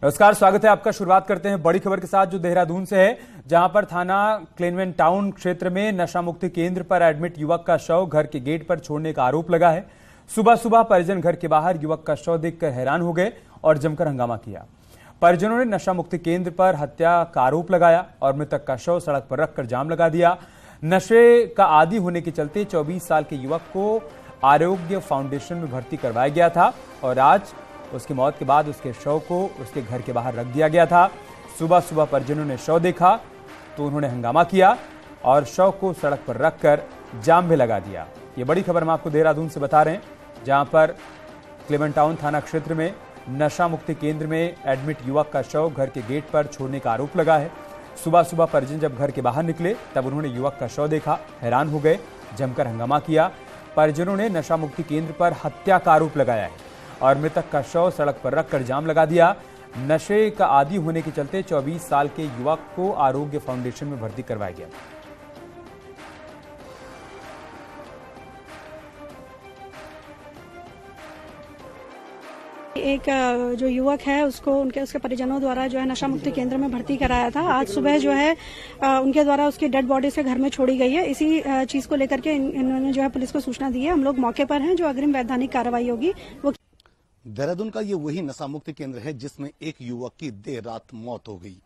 नमस्कार, स्वागत है आपका। शुरुआत करते हैं बड़ी खबर के साथ जो देहरादून से है, जहां पर थाना क्लेनवेंट टाउन क्षेत्र में नशा मुक्ति केंद्र पर एडमिट युवक का शव घर के गेट पर छोड़ने का आरोप लगा है। सुबह सुबह परिजन घर के बाहर युवक का शव देखकर हैरान हो गए और जमकर हंगामा किया। परिजनों ने नशा मुक्ति केंद्र पर हत्या का आरोप लगाया और मृतक का शव सड़क पर रखकर जाम लगा दिया। नशे का आदी होने के चलते 24 साल के युवक को आरोग्य फाउंडेशन में भर्ती करवाया गया था और आज उसकी मौत के बाद उसके शव को उसके घर के बाहर रख दिया गया था। सुबह सुबह परिजनों ने शव देखा तो उन्होंने हंगामा किया और शव को सड़क पर रखकर जाम में लगा दिया। ये बड़ी खबर हम आपको देहरादून से बता रहे हैं, जहां पर क्लेवेंट टाउन थाना क्षेत्र में नशा मुक्ति केंद्र में एडमिट युवक का शव घर के गेट पर छोड़ने का आरोप लगा है। सुबह सुबह परिजन जब घर के बाहर निकले तब उन्होंने युवक का शव देखा, हैरान हो गए, जमकर हंगामा किया। परिजनों ने नशा मुक्ति केंद्र पर हत्या का आरोप लगाया है और मृतक का शव सड़क पर रखकर जाम लगा दिया। नशे का आदी होने के चलते 24 साल के युवक को आरोग्य फाउंडेशन में भर्ती करवाया गया। एक जो युवक है उसको उसके परिजनों द्वारा जो है नशा मुक्ति केंद्र में भर्ती कराया था। आज सुबह जो है उनके द्वारा उसकी डेड बॉडी से घर में छोड़ी गई है। इसी चीज को लेकर के इन्होंने जो है पुलिस को सूचना दी है। हम लोग मौके पर हैं, जो अग्रिम वैधानिक कार्रवाई होगी वो। देहरादून का ये वही नशा मुक्ति केंद्र है जिसमें एक युवक की देर रात मौत हो गई।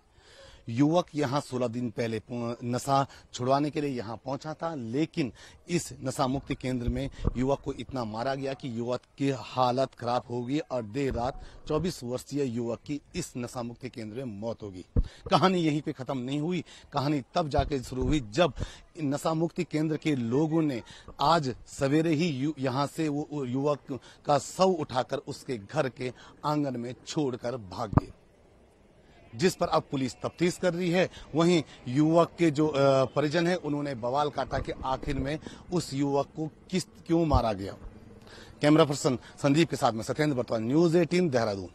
युवक यहां 16 दिन पहले नशा छुड़वाने के लिए यहां पहुंचा था, लेकिन इस नशा मुक्ति केंद्र में युवक को इतना मारा गया कि युवक की हालत खराब हो गई और देर रात 24 वर्षीय युवक की इस नशा मुक्ति केंद्र में मौत हो गई। कहानी यहीं पे खत्म नहीं हुई। कहानी तब जाके शुरू हुई जब नशा मुक्ति केंद्र के लोगों ने आज सवेरे ही यहां से वो युवक का शव उठाकर उसके घर के आंगन में छोड़कर भाग गए, जिस पर अब पुलिस तफ्तीश कर रही है। वहीं युवक के जो परिजन है उन्होंने बवाल काटा कि आखिर में उस युवक को क्यों मारा गया। कैमरा पर्सन संदीप के साथ में सत्येंद्र बर्तवान, न्यूज़ 18 देहरादून।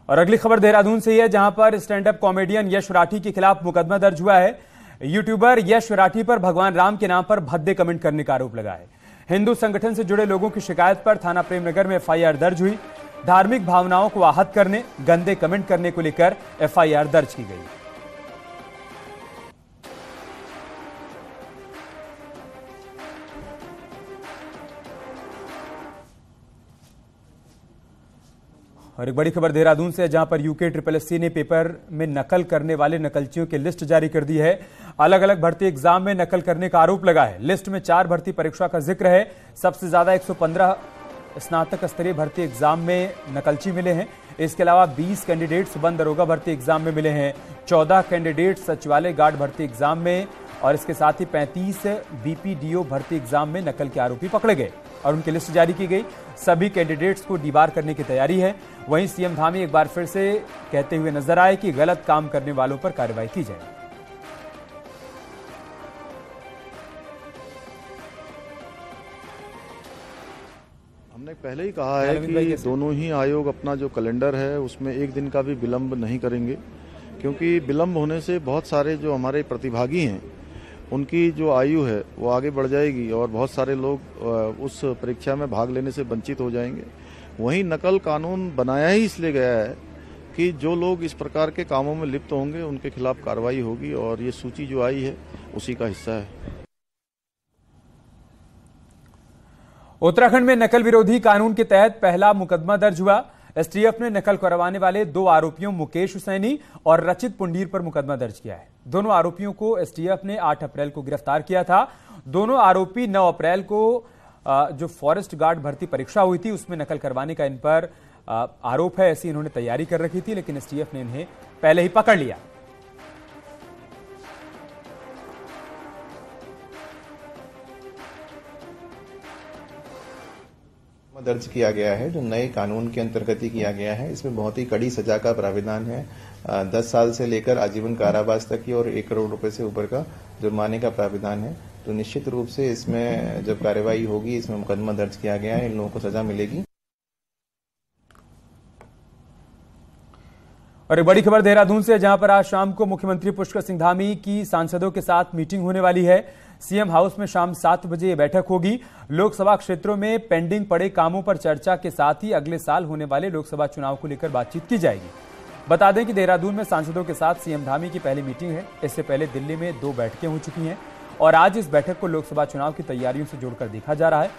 और अगली खबर देहरादून से ही है, जहां पर स्टैंड अप कॉमेडियन यश राठी के खिलाफ मुकदमा दर्ज हुआ है। यूट्यूबर यश राठी पर भगवान राम के नाम पर भद्दे कमेंट करने का आरोप लगा है। हिंदू संगठन से जुड़े लोगों की शिकायत पर थाना प्रेमनगर में FIR दर्ज हुई। धार्मिक भावनाओं को आहत करने, गंदे कमेंट करने को लेकर FIR दर्ज की गई। और एक बड़ी खबर देहरादून से, जहां पर UKSSC ने पेपर में नकल करने वाले नकलचियों की लिस्ट जारी कर दी है। अलग अलग भर्ती एग्जाम में नकल करने का आरोप लगा है। लिस्ट में 4 भर्ती परीक्षा का जिक्र है। सबसे ज्यादा 115 स्नातक स्तरीय भर्ती एग्जाम में नकलची मिले हैं। इसके अलावा 20 कैंडिडेट्स वन दरोगा भर्ती एग्जाम में मिले हैं, 14 कैंडिडेट सचिवालय गार्ड भर्ती एग्जाम में और इसके साथ ही 35 BPDO भर्ती एग्जाम में नकल के आरोपी पकड़े गए और उनकी लिस्ट जारी की गई। सभी कैंडिडेट्स को डीबार करने की तैयारी है। वहीं सीएम धामी एक बार फिर से कहते हुए नजर आए कि गलत काम करने वालों पर कार्रवाई की जाए। हमने पहले ही कहा है कि दोनों ही आयोग अपना जो कैलेंडर है उसमें एक दिन का भी विलंब नहीं करेंगे, क्योंकि विलंब होने से बहुत सारे जो हमारे प्रतिभागी हैं उनकी जो आयु है वो आगे बढ़ जाएगी और बहुत सारे लोग उस परीक्षा में भाग लेने से वंचित हो जाएंगे। वहीं नकल कानून बनाया ही इसलिए गया है कि जो लोग इस प्रकार के कामों में लिप्त होंगे उनके खिलाफ कार्रवाई होगी और ये सूची जो आई है उसी का हिस्सा है। उत्तराखंड में नकल विरोधी कानून के तहत पहला मुकदमा दर्ज हुआ। STF ने नकल करवाने वाले 2 आरोपियों मुकेश हुसैनी और रचित पुंडीर पर मुकदमा दर्ज किया है। दोनों आरोपियों को STF ने 8 अप्रैल को गिरफ्तार किया था। दोनों आरोपी 9 अप्रैल को जो फॉरेस्ट गार्ड भर्ती परीक्षा हुई थी उसमें नकल करवाने का इन पर आरोप है। ऐसी इन्होंने तैयारी कर रखी थी, लेकिन STF ने इन्हें पहले ही पकड़ लिया। दर्ज किया गया है जो नए कानून के अंतर्गत ही किया गया है। इसमें बहुत ही कड़ी सजा का प्राविधान है। 10 साल से लेकर आजीवन कारावास तक की और 1 करोड़ रुपए से ऊपर का जुर्माने का प्राविधान है। तो निश्चित रूप से इसमें जब कार्रवाई होगी, इसमें मुकदमा दर्ज किया गया है, इन लोगों को सजा मिलेगी। और एक बड़ी खबर देहरादून से, जहां पर आज शाम को मुख्यमंत्री पुष्कर सिंह धामी की सांसदों के साथ मीटिंग होने वाली है। सीएम हाउस में शाम 7 बजे ये बैठक होगी। लोकसभा क्षेत्रों में पेंडिंग पड़े कामों पर चर्चा के साथ ही अगले साल होने वाले लोकसभा चुनाव को लेकर बातचीत की जाएगी। बता दें कि देहरादून में सांसदों के साथ सीएम धामी की पहली मीटिंग है। इससे पहले दिल्ली में 2 बैठकें हो चुकी हैं और आज इस बैठक को लोकसभा चुनाव की तैयारियों से जोड़कर देखा जा रहा है।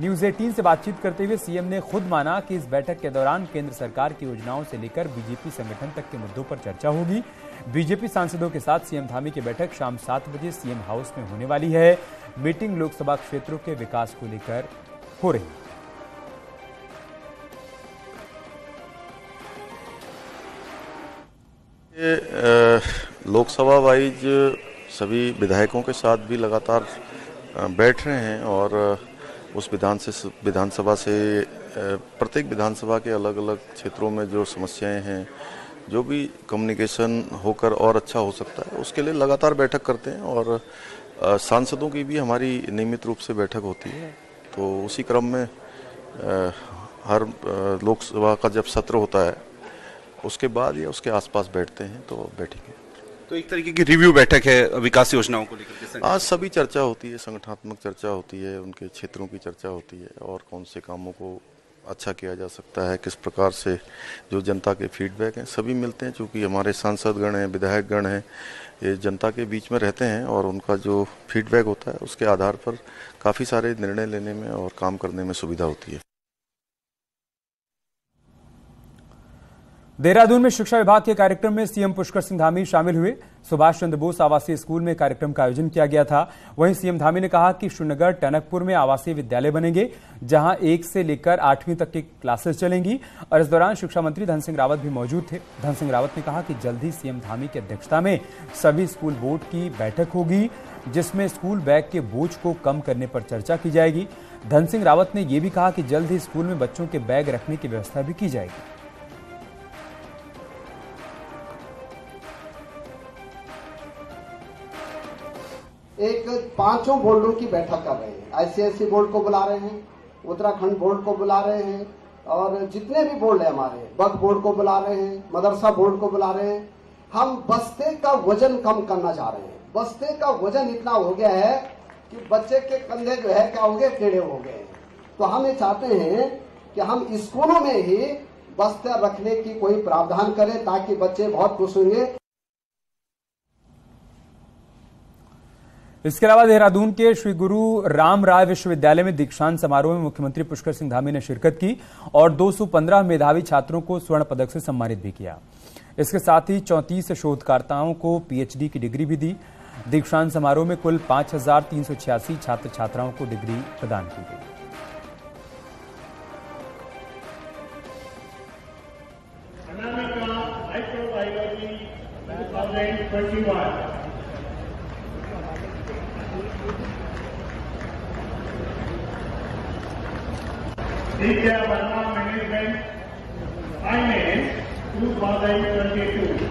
न्यूज़ 18 से बातचीत करते हुए सीएम ने खुद माना कि इस बैठक के दौरान केंद्र सरकार की योजनाओं से लेकर बीजेपी संगठन तक के मुद्दों पर चर्चा होगी। बीजेपी सांसदों के साथ सीएम धामी की बैठक शाम 7 बजे सीएम हाउस में होने वाली है। मीटिंग लोकसभा क्षेत्रों के विकास को लेकर हो रही है। लोकसभा वाइज सभी विधायकों के साथ भी लगातार बैठ रहे हैं और उस विधानसभा से प्रत्येक विधानसभा के अलग अलग क्षेत्रों में जो समस्याएं हैं, जो भी कम्युनिकेशन होकर और अच्छा हो सकता है, उसके लिए लगातार बैठक करते हैं और सांसदों की भी हमारी नियमित रूप से बैठक होती है। तो उसी क्रम में हर लोकसभा का जब सत्र होता है उसके बाद या उसके आसपास बैठते हैं, तो बैठेंगे। तो एक तरीके की रिव्यू बैठक है विकास योजनाओं को लेकर। आज सभी चर्चा होती है, संगठनात्मक चर्चा होती है, उनके क्षेत्रों की चर्चा होती है और कौन से कामों को अच्छा किया जा सकता है, किस प्रकार से जो जनता के फीडबैक हैं सभी मिलते हैं। चूँकि हमारे सांसदगण हैं, विधायकगण हैं, ये जनता के बीच में रहते हैं और उनका जो फीडबैक होता है उसके आधार पर काफ़ी सारे निर्णय लेने में और काम करने में सुविधा होती है। देहरादून में शिक्षा विभाग के कार्यक्रम में सीएम पुष्कर सिंह धामी शामिल हुए। सुभाष चंद्र बोस आवासीय स्कूल में कार्यक्रम का आयोजन किया गया था। वहीं सीएम धामी ने कहा कि श्रीनगर टनकपुर में आवासीय विद्यालय बनेंगे, जहां 1 से लेकर 8वीं तक की क्लासेस चलेंगी। और इस दौरान शिक्षा मंत्री धन सिंह रावत भी मौजूद थे। धन सिंह रावत ने कहा कि जल्द ही सीएम धामी की अध्यक्षता में सभी स्कूल बोर्ड की बैठक होगी, जिसमें स्कूल बैग के बोझ को कम करने पर चर्चा की जाएगी। धन सिंह रावत ने यह भी कहा कि जल्द ही स्कूल में बच्चों के बैग रखने की व्यवस्था भी की जाएगी। एक 5 बोर्डों की बैठक कर रहे हैं। आईसीएसई बोर्ड को बुला रहे हैं, उत्तराखंड बोर्ड को बुला रहे हैं और जितने भी बोर्ड है हमारे, वक्फ बोर्ड को बुला रहे हैं, मदरसा बोर्ड को बुला रहे हैं। हम बस्ते का वजन कम करना चाह रहे हैं। बस्ते का वजन इतना हो गया है कि बच्चे के कंधे जो है क्या हो गए, टेढ़े हो गए। तो हम ये चाहते हैं कि हम स्कूलों में ही बस्ते रखने की कोई प्रावधान करें ताकि बच्चे बहुत खुश होंगे। इसके अलावा देहरादून के श्री गुरु राम राय विश्वविद्यालय में दीक्षांत समारोह में मुख्यमंत्री पुष्कर सिंह धामी ने शिरकत की और 215 मेधावी छात्रों को स्वर्ण पदक से सम्मानित भी किया। इसके साथ ही 34 शोधकर्ताओं को पीएचडी की डिग्री भी दी। दीक्षांत समारोह में कुल 5386 छात्र छात्राओं को डिग्री प्रदान की गई। Media Burma Management Finance 2022.